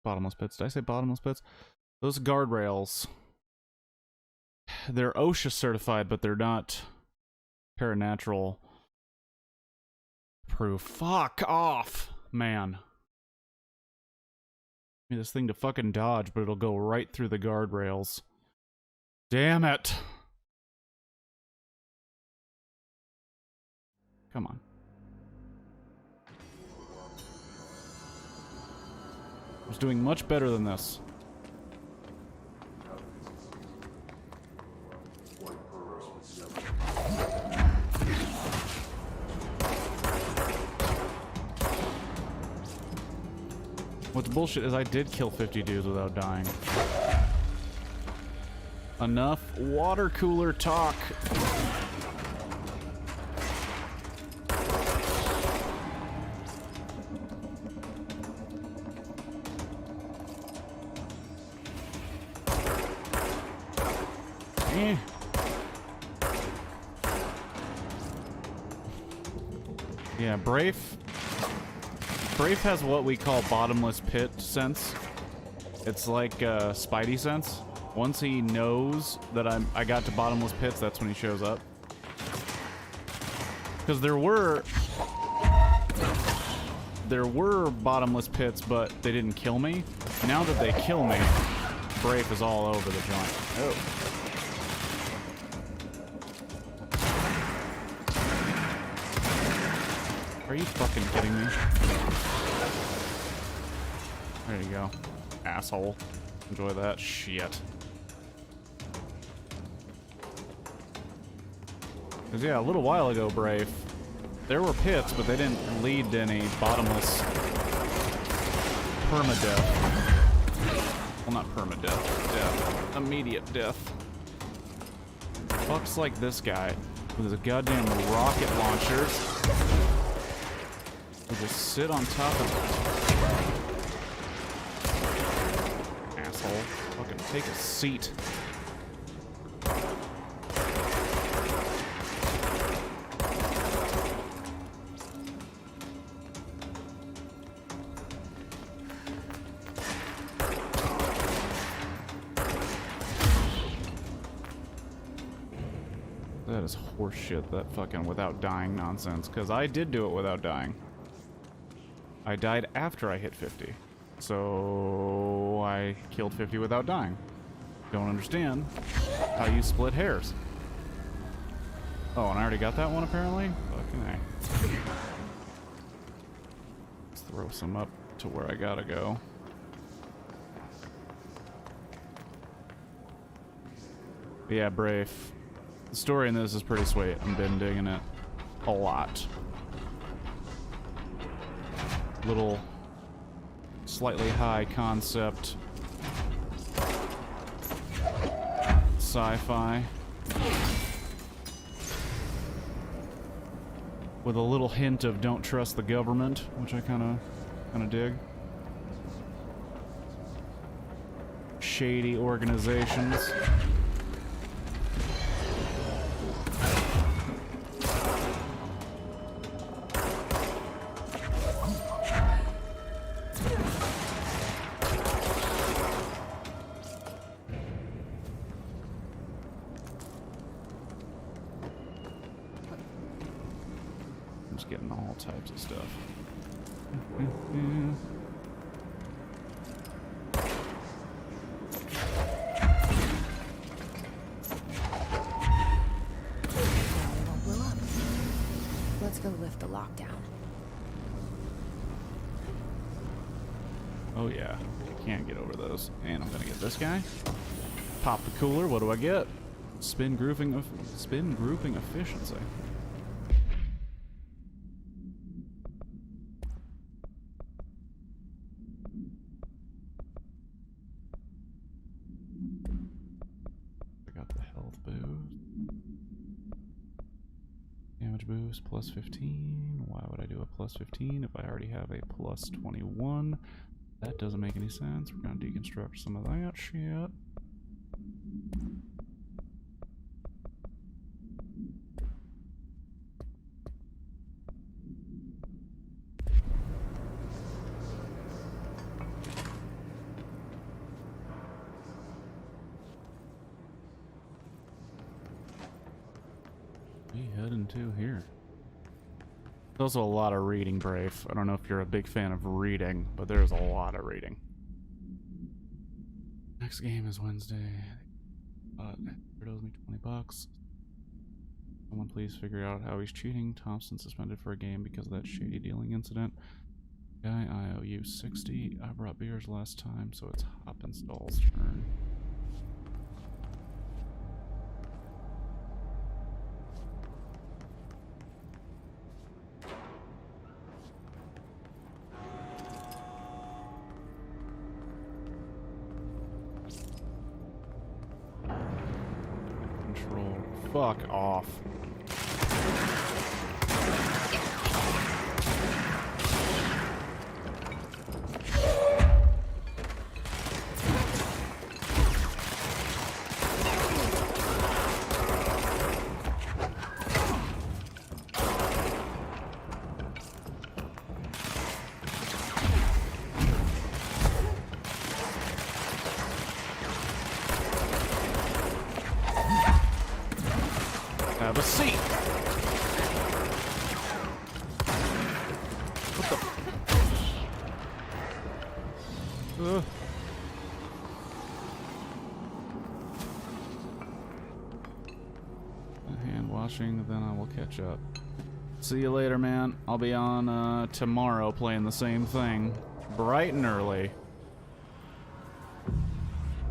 Bottomless pits. Did I say bottomless pits? Those guardrails. They're OSHA certified, but they're not paranatural proof. Fuck off, man. I need this thing to fucking dodge, but it'll go right through the guardrails. Damn it. Come on. I was doing much better than this. What's bullshit is I did kill 50 dudes without dying. Enough water cooler talk. Yeah, Brave has what we call bottomless pit sense. It's like Spidey sense. Once he knows that I got to bottomless pits, that's when he shows up. Because there were bottomless pits, but they didn't kill me. Now that they kill me, Brave is all over the joint. Oh. Are you fucking kidding me? There you go. Asshole. Enjoy that shit. Because, yeah, a little while ago, Brave, there were pits, but they didn't lead to any bottomless permadeath. Well, not permadeath. Death. Immediate death. Fucks like this guy with his goddamn rocket launchers. We just sit on top of it. Asshole. Fucking take a seat. That is horseshit, that fucking without dying nonsense, because I did do it without dying. I died after I hit 50. So I killed 50 without dying. Don't understand how you split hairs. Oh, and I already got that one apparently? Fucking A. Let's throw some up to where I gotta go. But yeah, Brave. The story in this is pretty sweet. I've been digging it a lot. Little slightly high concept sci-fi with a little hint of don't trust the government, which I kind of dig. Shady organizations. Getting all types of stuff. Let's go lift the lockdown. Oh yeah, I can't get over those. And I'm gonna get this guy. Pop the cooler. What do I get? Spin grouping efficiency. Boost plus 15. Why would I do a plus 15 if I already have a plus 21? That doesn't make any sense. We're gonna deconstruct some of that shit. to here? There's also a lot of reading, Brave. I don't know if you're a big fan of reading, but there's a lot of reading. Next game is Wednesday. It owes me $20. Someone please figure out how he's cheating. Thompson suspended for a game because of that shady dealing incident. Guy, I owe you 60. I brought beers last time, so it's Hoppenstall's turn. Control. Fuck off. Have a seat. What the? Hand washing, then I will catch up. See you later, man. I'll be on tomorrow playing the same thing. Bright and early.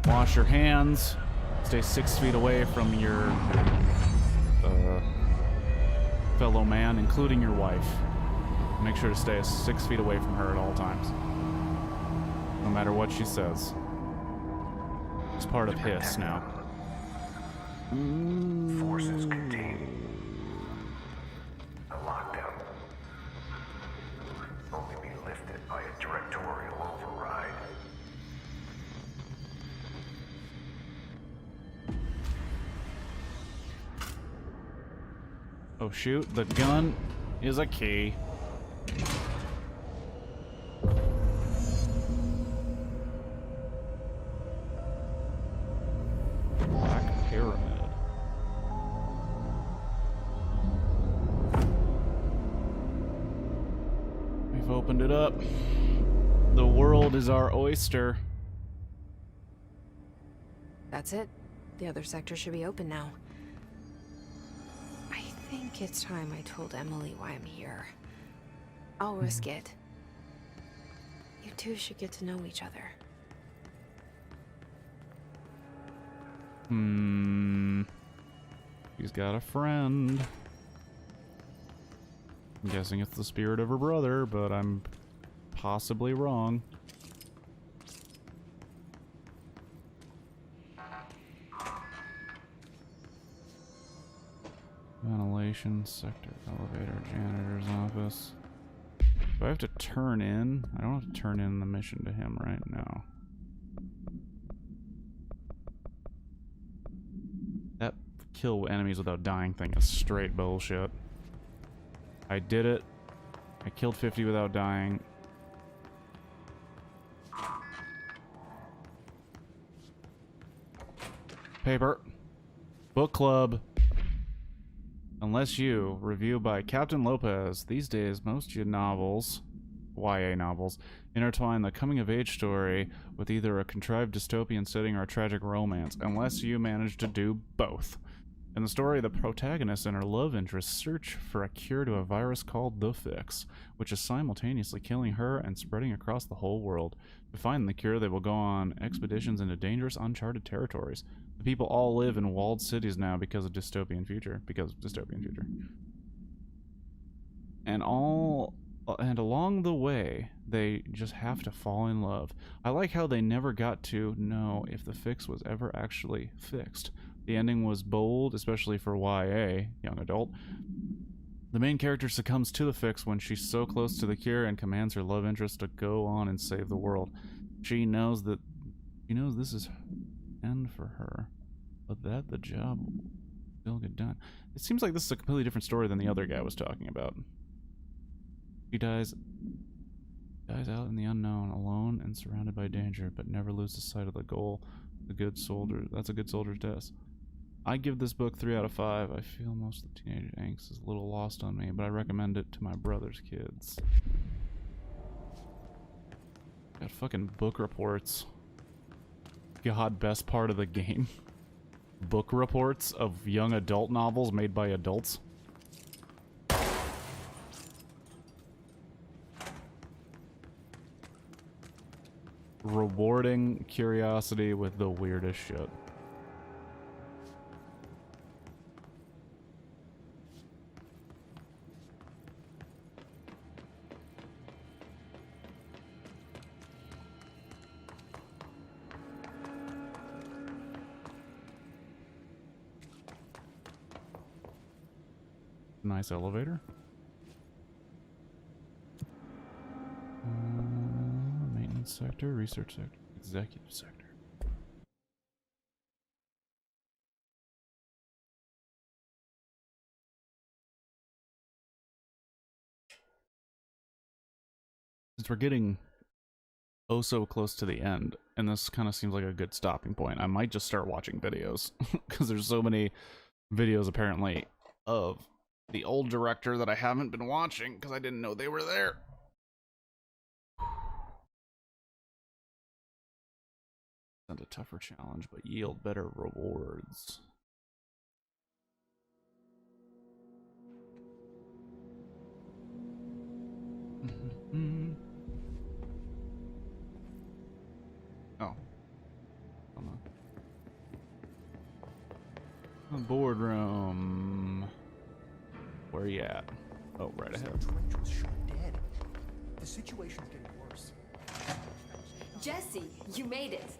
Wash your hands. Stay 6 feet away from your fellow man, including your wife. Make sure to stay 6 feet away from her at all times. No matter what she says. It's part of Hiss now. Forces contained. A lockdown. Only be lifted by a directorial override. Oh shoot, the gun is a key. Black Pyramid. We've opened it up. The world is our oyster. That's it. The other sector should be open now. I think it's time I told Emily why I'm here. I'll risk it. You two should get to know each other. She's got a friend. I'm guessing it's the spirit of her brother, but I'm possibly wrong. Ventilation, sector, elevator, janitor's office. Do I have to turn in? I don't have to turn in the mission to him right now. That kill enemies without dying thing is straight bullshit. I did it. I killed 50 without dying. Paper. Book club. Unless you, review by Captain Lopez. These days, most novels, YA novels, intertwine the coming-of-age story with either a contrived dystopian setting or a tragic romance, unless you manage to do both. In the story, the protagonist and her love interest search for a cure to a virus called the Fix, which is simultaneously killing her and spreading across the whole world. To find the cure, they will go on expeditions into dangerous, uncharted territories. The people all live in walled cities now because of dystopian future. And along the way, they just have to fall in love. I like how they never got to know if the fix was ever actually fixed. The ending was bold, especially for YA, young adult. The main character succumbs to the fix when she's so close to the cure and commands her love interest to go on and save the world. She knows this is end for her, but that the job will still get done. It seems like this is a completely different story than the other guy was talking about. She dies out in the unknown, alone and surrounded by danger, but never loses sight of the goal. The good soldier. That's a good soldier's death. I give this book 3 out of 5. I feel most of the teenage angst is a little lost on me, but I recommend it to my brother's kids. Got fucking book reports. God, best part of the game. Book reports of young adult novels made by adults. Rewarding curiosity with the weirdest shit. Nice elevator. Maintenance sector, research sector, executive sector. Since we're getting oh so close to the end, and this kind of seems like a good stopping point, I might just start watching videos because there's so many videos apparently of the old director that I haven't been watching because I didn't know they were there. Send a tougher challenge, but yield better rewards. Oh. Hold on. The boardroom. Where are you at? Oh, right ahead. Trench was shot dead. The situation's getting worse. Jesse, you made it.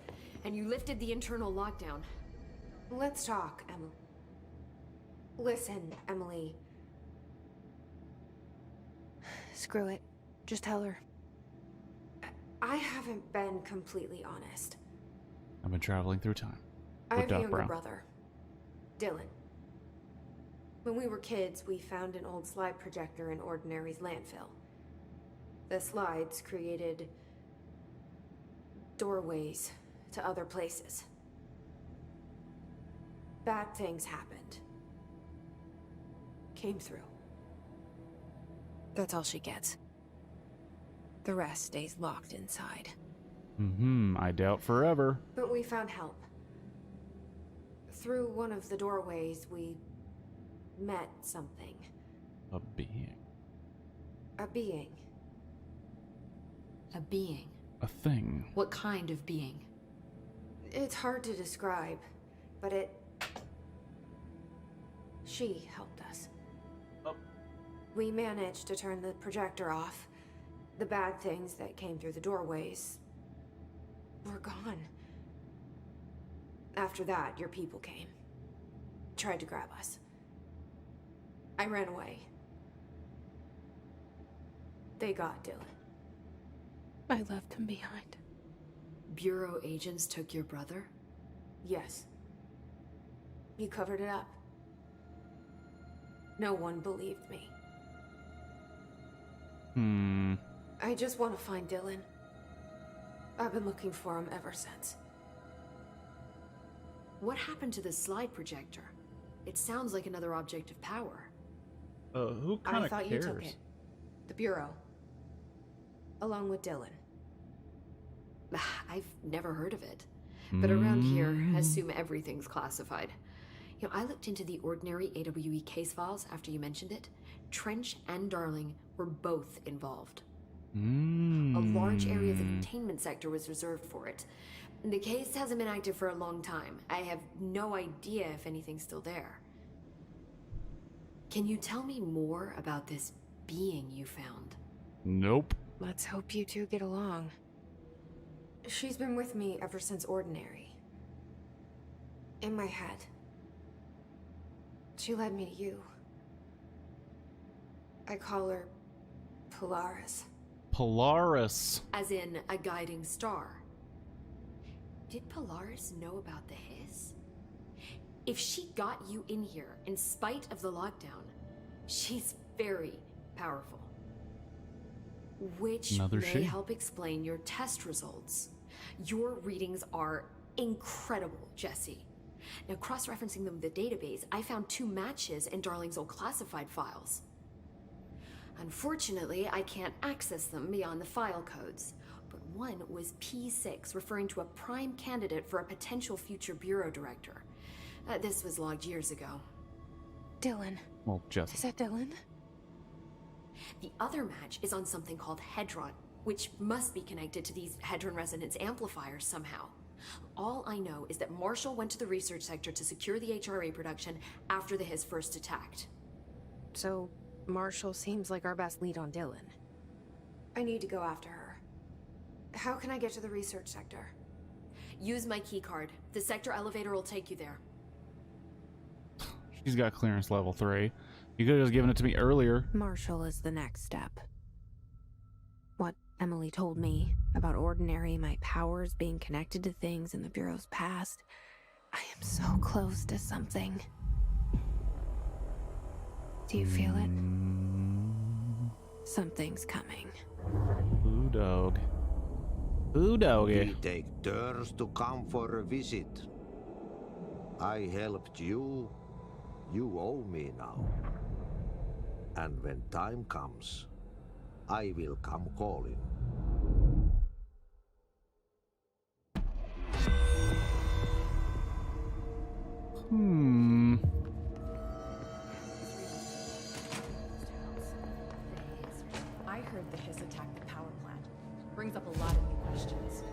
And you lifted the internal lockdown. Let's talk, Emily. Listen, Emily. Screw it. Just tell her. I haven't been completely honest. I've been traveling through time. I With have a Doc younger Brown. brother, Dylan. When we were kids, we found an old slide projector in Ordinary's landfill. The slides created doorways to other places. Bad things happened. Came through. That's all she gets. The rest stays locked inside. I doubt forever. But we found help. Through one of the doorways, we met something. A being. A being. A being. A thing. What kind of being? It's hard to describe, but she helped us. Oh. We managed to turn the projector off. The bad things that came through the doorways were gone. After that, your people came. Tried to grab us. I ran away. They got Dylan. I left him behind. Bureau agents took your brother? Yes. You covered it up. No one believed me. I just want to find Dylan. I've been looking for him ever since. What happened to the slide projector? It sounds like another object of power. Who kind I of thought cares? you took it. The Bureau. Along with Dylan. I've never heard of it. But around here, assume everything's classified. You know, I looked into the Ordinary AWE case files after you mentioned it. Trench and Darling were both involved. A large area of the containment sector was reserved for it. The case hasn't been active for a long time. I have no idea if anything's still there. Can you tell me more about this being you found? Nope. Let's hope you two get along. She's been with me ever since Ordinary. In my head. She led me to you. I call her Polaris. Polaris. As in a guiding star. Did Polaris know about the hiss? If she got you in here in spite of the lockdown, she's very powerful. Which Another may she. help explain your test results. Your readings are incredible, Jesse. Now, cross-referencing them with the database, I found 2 matches in Darling's old classified files. Unfortunately, I can't access them beyond the file codes. But one was P6, referring to a prime candidate for a potential future bureau director. This was logged years ago. Dylan. Well, Is Jesse. that Dylan? The other match is on something called Hedron, which must be connected to these Hedron resonance amplifiers somehow. All I know is that Marshall went to the research sector to secure the HRA production after the Hiss first attacked. So, Marshall seems like our best lead on Dylan. I need to go after her. How can I get to the research sector? Use my keycard. The sector elevator will take you there. She's got clearance level 3. You could have just given it to me earlier. Marshall is the next step. What Emily told me about Ordinary, my powers being connected to things in the Bureau's past. I am so close to something. Do you feel it? Something's coming. Blue dog. Blue doggy. We take turns to come for a visit. I helped you. You owe me now. And when time comes, I will come calling. I heard the Hiss attacked the power plant. Brings up a lot of new questions.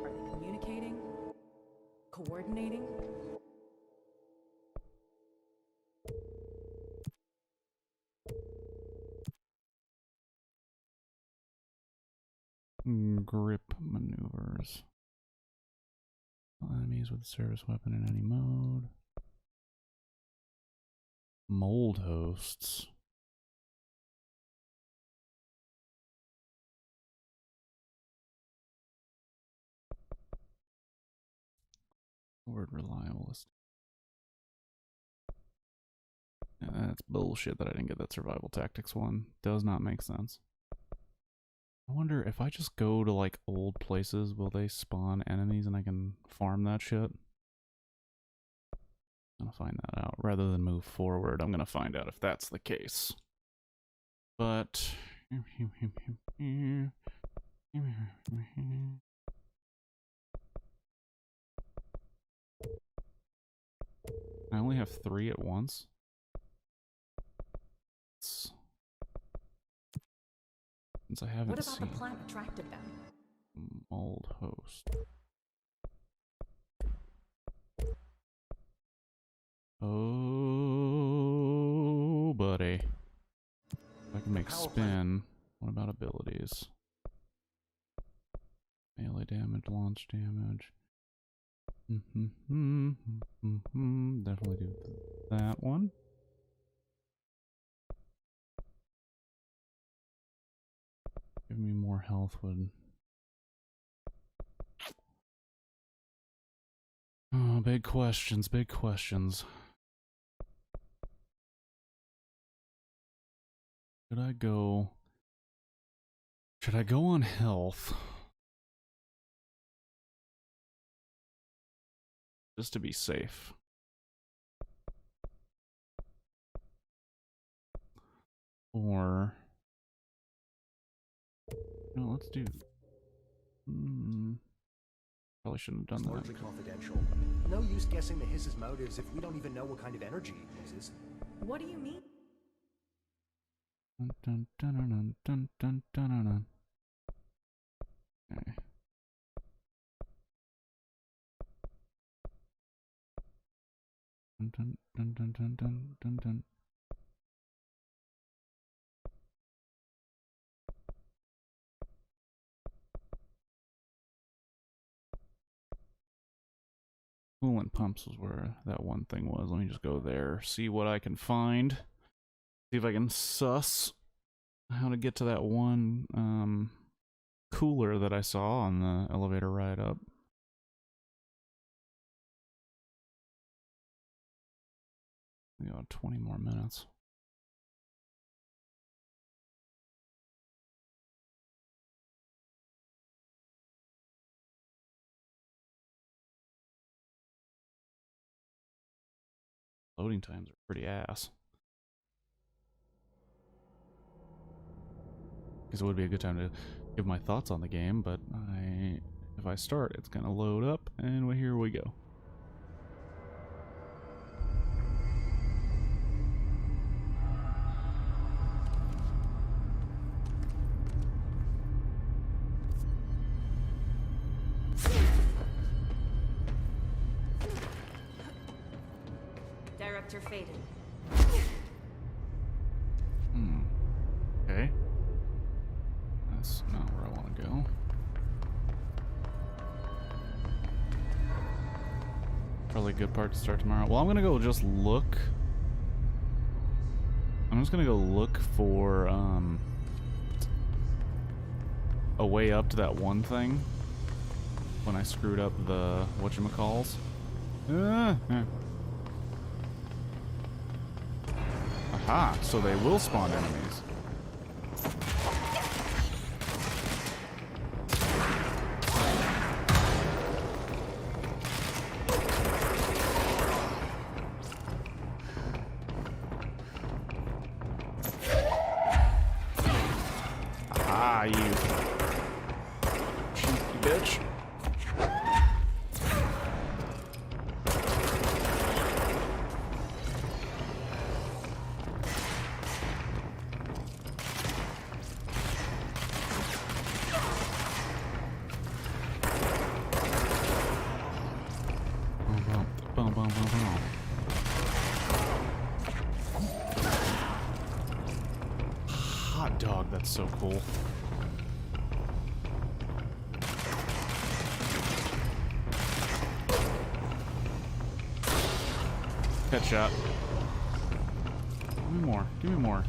Are they communicating? Coordinating? Grip maneuvers. Enemies with service weapon in any mode. Mold hosts. Word reliablest. Yeah, that's bullshit that I didn't get that survival tactics one. Does not make sense. I wonder if I just go to like old places, will they spawn enemies and I can farm that shit? I'm gonna find that out. Rather than move forward, I'm gonna find out if that's the case. But I only have 3 at once. Since I haven't What about seen the plant attracted them? mold host. Oh, buddy. If I can make spin, what about abilities? Melee damage, launch damage. Definitely do that one. Give me more health would. Oh, big questions, big questions. Should I go on health? Just to be safe. Or no, let's do. Probably shouldn't have It's done largely that. confidential. No use guessing the Hiss's motives if we don't even know what kind of energy he uses. What do you mean? Dun, dun, dun, dun, dun, dun, dun, dun, dun. Okay. Dun, dun, dun, dun, dun, dun, dun, dun. Coolant pumps was where that one thing was. Let me just go there, see what I can find. See if I can suss how to get to that one cooler that I saw on the elevator ride up. We got 20 more minutes. Loading times are pretty ass. Because it would be a good time to give my thoughts on the game, but if I start, it's gonna load up, and here we go. Director Faden. Okay. That's not where I want to go. Probably a good part to start tomorrow. Well, I'm gonna go just look. I'm just gonna go look for a way up to that one thing when I screwed up the whatchamacalls. Aha, so they will spawn enemies. Ah, you cheeky bitch. Boom, boom, boom, boom. Hot dog, that's so cool. Headshot. Give me more. Give me more.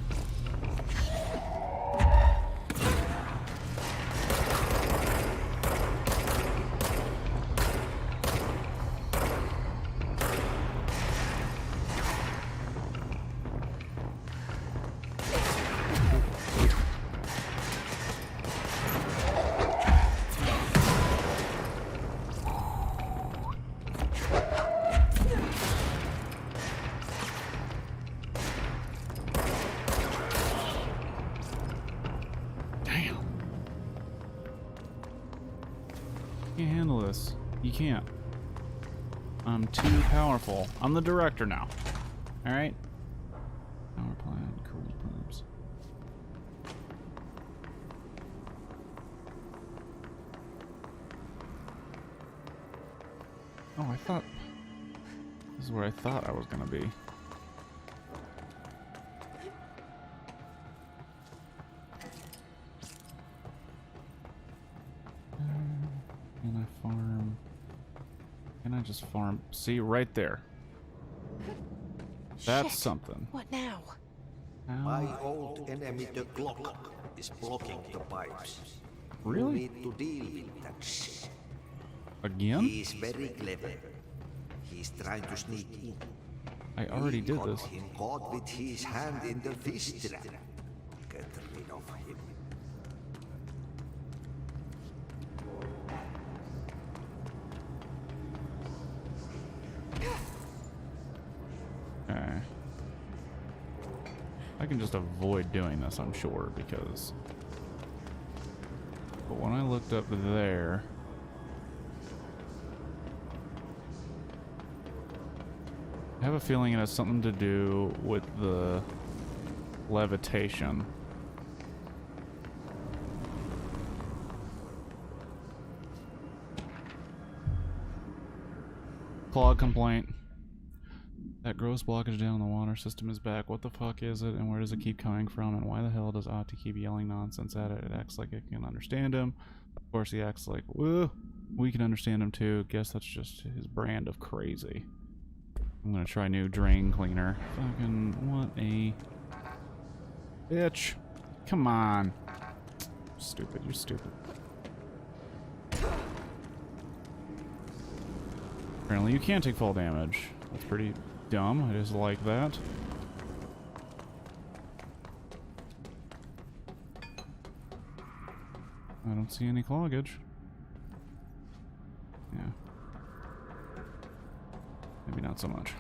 Can't handle this. You can't. I'm too powerful. I'm the director now. Alright? Power plant, cool pumps. Oh, I thought... This is where I thought I was gonna be. Can I farm? Can I just farm? See, right there. That's Shit. something. What now? My How? old enemy, the Glock, is blocking the pipes. Really? You need to deal with that shit. Again? He's very clever. He's trying to sneak in. I already did Got this. him caught with his hand in the fish trap. Get rid of him. Okay. I can just avoid doing this, I'm sure, because... But when I looked up there... I have a feeling it has something to do with the levitation. Clog complaint. That gross blockage down the water system is back. What the fuck is it, and where does it keep coming from, and why the hell does Ahti keep yelling nonsense at it? It acts like it can understand him. Of course he acts like, whoa, we can understand him too. Guess that's just his brand of crazy. I'm gonna try new drain cleaner. Fucking, what a bitch. Come on. Stupid, you're stupid. Apparently you can't take fall damage. That's pretty dumb. I just like that. I don't see any cloggage. Yeah. Maybe not so much.